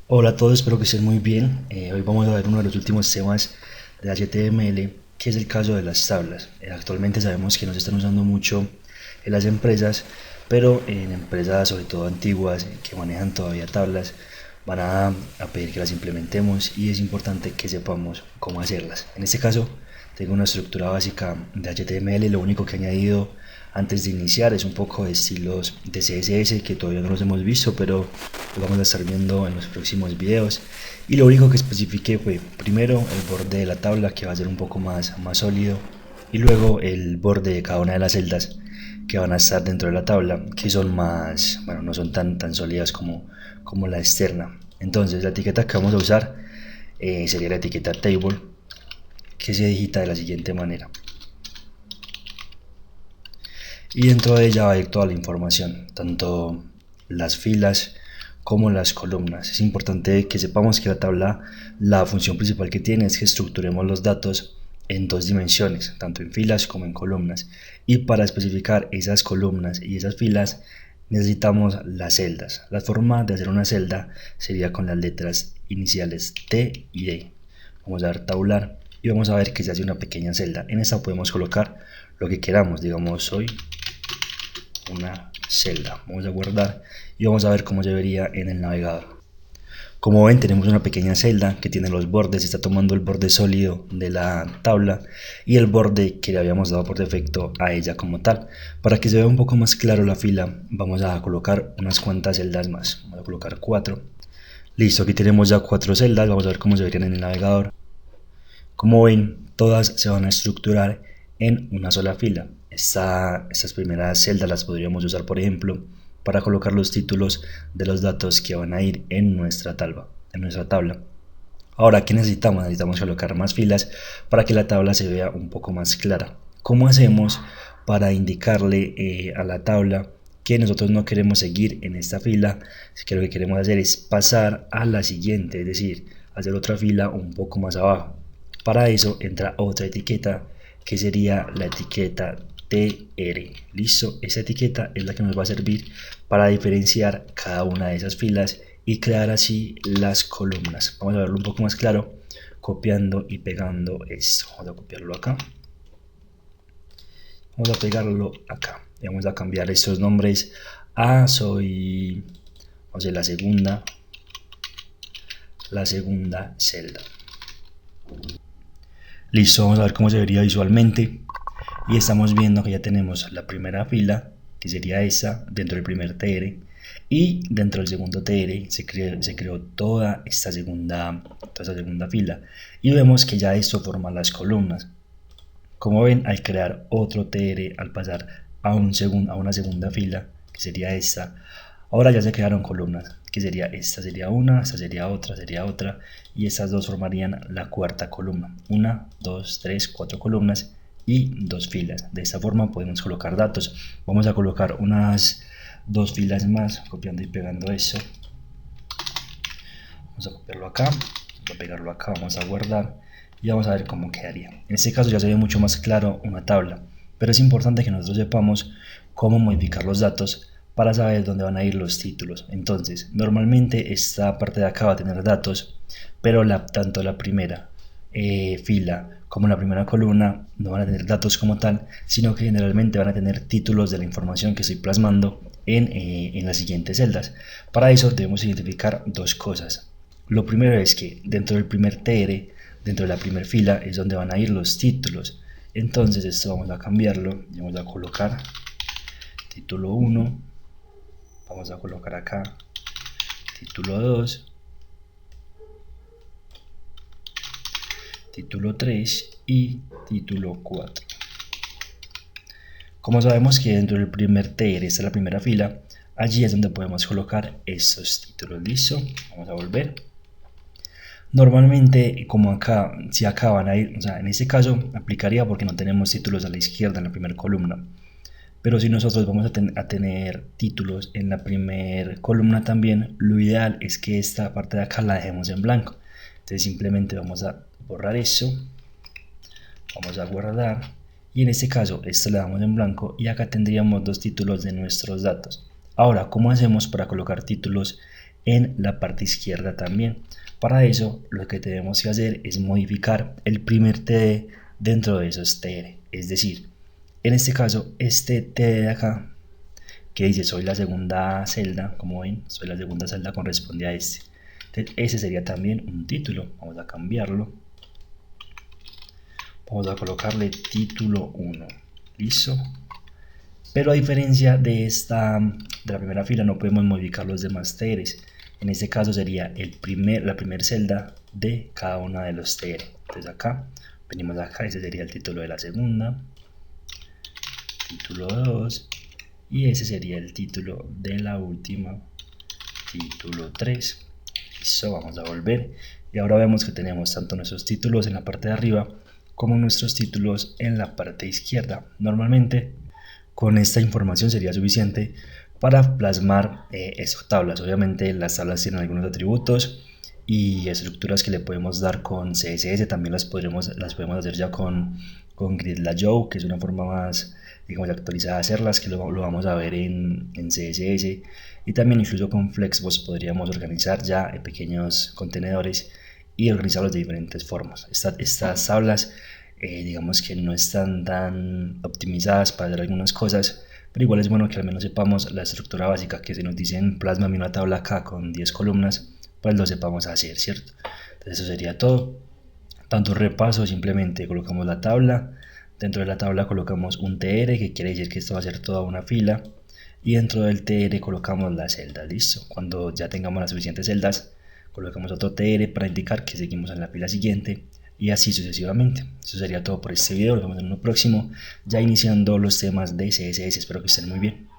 Hola a todos, espero que estén muy bien. Hoy vamos a ver uno de los últimos temas de HTML, que es el caso de las tablas. Actualmente sabemos que no se están usando mucho en las empresas, pero en empresas sobre todo antiguas que manejan todavía tablas van a pedir que las implementemos y es importante que sepamos cómo hacerlas. En este caso tengo una estructura básica de HTML, lo único que he añadido antes de iniciar es un poco de estilos de CSS que todavía no los hemos visto, pero lo vamos a estar viendo en los próximos videos. Y lo único que especifiqué fue primero el borde de la tabla, que va a ser un poco más sólido, y luego el borde de cada una de las celdas que van a estar dentro de la tabla, que son más, bueno, no son tan sólidas como la externa. Entonces la etiqueta que vamos a usar sería la etiqueta table, que se digita de la siguiente manera. Y dentro de ella va a ir toda la información, tanto las filas como las columnas. Es importante que sepamos que la tabla, la función principal que tiene es que estructuremos los datos en dos dimensiones, tanto en filas como en columnas. Y para especificar esas columnas y esas filas necesitamos las celdas. La forma de hacer una celda sería con las letras iniciales T y D. Vamos a dar tabular y vamos a ver que se hace una pequeña celda. En esta podemos colocar lo que queramos, digamos hoy una celda. Vamos a guardar y vamos a ver cómo se vería en el navegador. Como ven, tenemos una pequeña celda que tiene los bordes, está tomando el borde sólido de la tabla y el borde que le habíamos dado por defecto a ella como tal. Para que se vea un poco más claro la fila, vamos a colocar unas cuantas celdas más. Vamos a colocar 4. Listo, aquí tenemos ya 4 celdas, vamos a ver cómo se verían en el navegador. Como ven, todas se van a estructurar en una sola fila. Estas primeras celdas las podríamos usar, por ejemplo, para colocar los títulos de los datos que van a ir en nuestra tabla. Ahora, ¿qué necesitamos? Necesitamos colocar más filas para que la tabla se vea un poco más clara. ¿Cómo hacemos para indicarle a la tabla que nosotros no queremos seguir en esta fila? Que lo que queremos hacer es pasar a la siguiente, es decir, hacer otra fila un poco más abajo. Para eso entra otra etiqueta que sería la etiqueta TR. Listo, esa etiqueta es la que nos va a servir para diferenciar cada una de esas filas y crear así las columnas. Vamos a verlo un poco más claro copiando y pegando esto. Vamos a copiarlo acá, vamos a pegarlo acá y vamos a cambiar estos nombres a soy, o sea, la segunda celda. Listo, vamos a ver cómo se vería visualmente y estamos viendo que ya tenemos la primera fila, que sería esta dentro del primer TR, y dentro del segundo TR se creó toda esta segunda fila y vemos que ya esto forma las columnas. Como ven, al crear otro TR, al pasar a una segunda fila, que sería esta, ahora ya se crearon columnas, que sería esta sería una, esta sería otra, y estas dos formarían la cuarta columna. Una, dos, tres, cuatro columnas y dos filas. De esta forma podemos colocar datos. Vamos a colocar unas dos filas más, copiando y pegando eso. Vamos a copiarlo acá, vamos a pegarlo acá, vamos a guardar y vamos a ver cómo quedaría. En este caso ya se ve mucho más claro una tabla, pero es importante que nosotros sepamos cómo modificar los datos para saber dónde van a ir los títulos. Entonces, normalmente esta parte de acá va a tener datos, pero tanto la primera fila como la primera columna no van a tener datos como tal, sino que generalmente van a tener títulos de la información que estoy plasmando en las siguientes celdas. Para eso debemos identificar dos cosas. Lo primero es que dentro del primer TR, dentro de la primera fila, es donde van a ir los títulos. Entonces esto vamos a cambiarlo y vamos a colocar título 1, vamos a colocar acá título 2, título 3 y título 4. Como sabemos que dentro del primer TR está la primera fila, allí es donde podemos colocar estos títulos. Listo, vamos a volver. Normalmente, como acá, si acá van a ir, o sea, en este caso aplicaría porque no tenemos títulos a la izquierda en la primera columna. Pero si nosotros vamos a tener títulos en la primera columna también, lo ideal es que esta parte de acá la dejemos en blanco. Entonces simplemente vamos a borrar eso, vamos a guardar y en este caso esto le damos en blanco y acá tendríamos dos títulos de nuestros datos. Ahora, ¿cómo hacemos para colocar títulos en la parte izquierda también. Para eso lo que tenemos que hacer es modificar el primer TD dentro de esos TR. Es decir, en este caso, este TD de acá, que dice soy la segunda celda, como ven, soy la segunda celda, corresponde a este. Entonces, ese sería también un título. Vamos a cambiarlo. Vamos a colocarle título 1. Listo. Pero a diferencia de la primera fila, no podemos modificar los demás TRs. En este caso sería la primera celda de cada una de los TR. Entonces acá, venimos acá, ese sería el título de la segunda, título 2, y ese sería el título de la última, título 3. Listo, vamos a volver. Y ahora vemos que tenemos tanto nuestros títulos en la parte de arriba como nuestros títulos en la parte izquierda. Normalmente con esta información sería suficiente para plasmar esas tablas. Obviamente las tablas tienen algunos atributos y estructuras que le podemos dar con CSS. También las podemos hacer ya con Grid.io, que es una forma más, digamos, actualizada de hacerlas, que lo vamos a ver en CSS. Y también incluso con Flexbox podríamos organizar ya pequeños contenedores y organizarlos de diferentes formas. Estas tablas digamos que no están tan optimizadas para hacer algunas cosas, pero igual es bueno que al menos sepamos la estructura básica, que si nos dicen plasmame una tabla acá con 10 columnas, pues lo sepamos hacer, ¿cierto? Entonces eso sería todo. Tanto repaso, simplemente colocamos la tabla, dentro de la tabla colocamos un TR, que quiere decir que esto va a ser toda una fila, y dentro del TR colocamos la celda. Listo. Cuando ya tengamos las suficientes celdas, colocamos otro TR para indicar que seguimos en la fila siguiente, y así sucesivamente. Eso sería todo por este video. Nos vemos en uno próximo, ya iniciando los temas de CSS. Espero que estén muy bien.